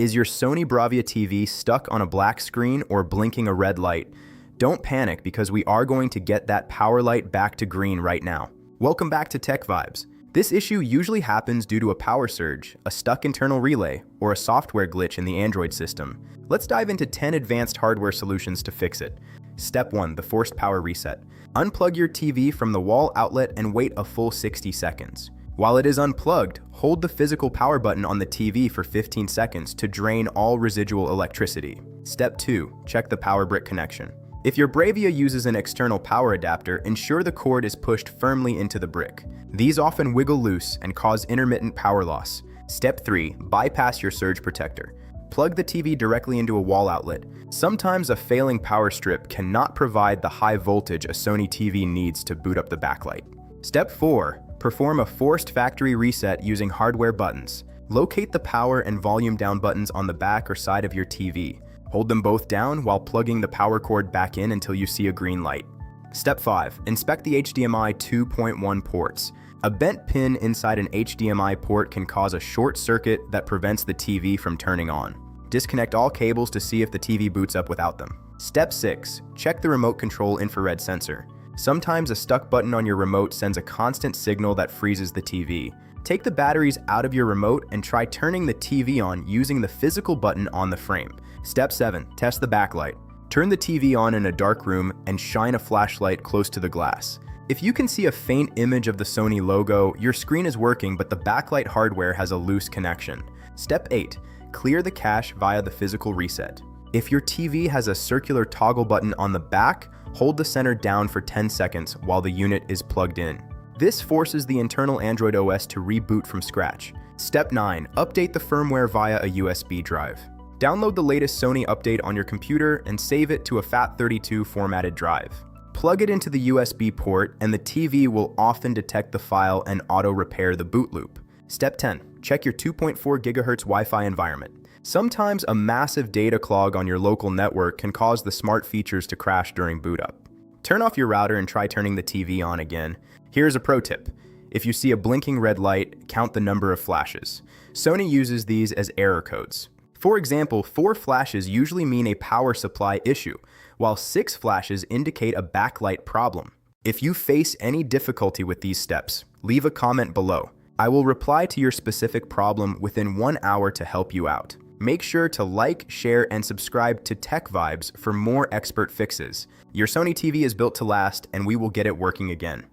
Is your Sony Bravia TV stuck on a black screen or blinking a red light? Don't panic because we are going to get that power light back to green right now. Welcome back to Tech Vibes. This issue usually happens due to a power surge, a stuck internal relay, or a software glitch in the Android system. Let's dive into 10 advanced hardware solutions to fix it. Step 1. The forced power reset. Unplug your TV from the wall outlet and wait a full 60 seconds. While it is unplugged, hold the physical power button on the TV for 15 seconds to drain all residual electricity. Step 2. Check the power brick connection. If your Bravia uses an external power adapter, ensure the cord is pushed firmly into the brick. These often wiggle loose and cause intermittent power loss. Step 3. Bypass your surge protector. Plug the TV directly into a wall outlet. Sometimes a failing power strip cannot provide the high voltage a Sony TV needs to boot up the backlight. Step 4. Perform a forced factory reset using hardware buttons. Locate the power and volume down buttons on the back or side of your TV. Hold them both down while plugging the power cord back in until you see a green light. Step 5. Inspect the HDMI 2.1 ports. A bent pin inside an HDMI port can cause a short circuit that prevents the TV from turning on. Disconnect all cables to see if the TV boots up without them. Step 6. Check the remote control infrared sensor. Sometimes a stuck button on your remote sends a constant signal that freezes the TV. Take the batteries out of your remote and try turning the TV on using the physical button on the frame. Step 7. Test the backlight. Turn the TV on in a dark room and shine a flashlight close to the glass. If you can see a faint image of the Sony logo, your screen is working but the backlight hardware has a loose connection. Step 8. Clear the cache via the physical reset. If your TV has a circular toggle button on the back, hold the center down for 10 seconds while the unit is plugged in. This forces the internal Android OS to reboot from scratch. Step 9. Update the firmware via a USB drive. Download the latest Sony update on your computer and save it to a FAT32 formatted drive. Plug it into the USB port and the TV will often detect the file and auto-repair the boot loop. Step 10. Check your 2.4 GHz Wi-Fi environment. Sometimes a massive data clog on your local network can cause the smart features to crash during boot up. Turn off your router and try turning the TV on again. Here's a pro tip. If you see a blinking red light, count the number of flashes. Sony uses these as error codes. For example, 4 flashes usually mean a power supply issue, while 6 flashes indicate a backlight problem. If you face any difficulty with these steps, leave a comment below. I will reply to your specific problem within 1 hour to help you out. Make sure to like, share, and subscribe to Tech Vibes for more expert fixes. Your Sony TV is built to last, and we will get it working again.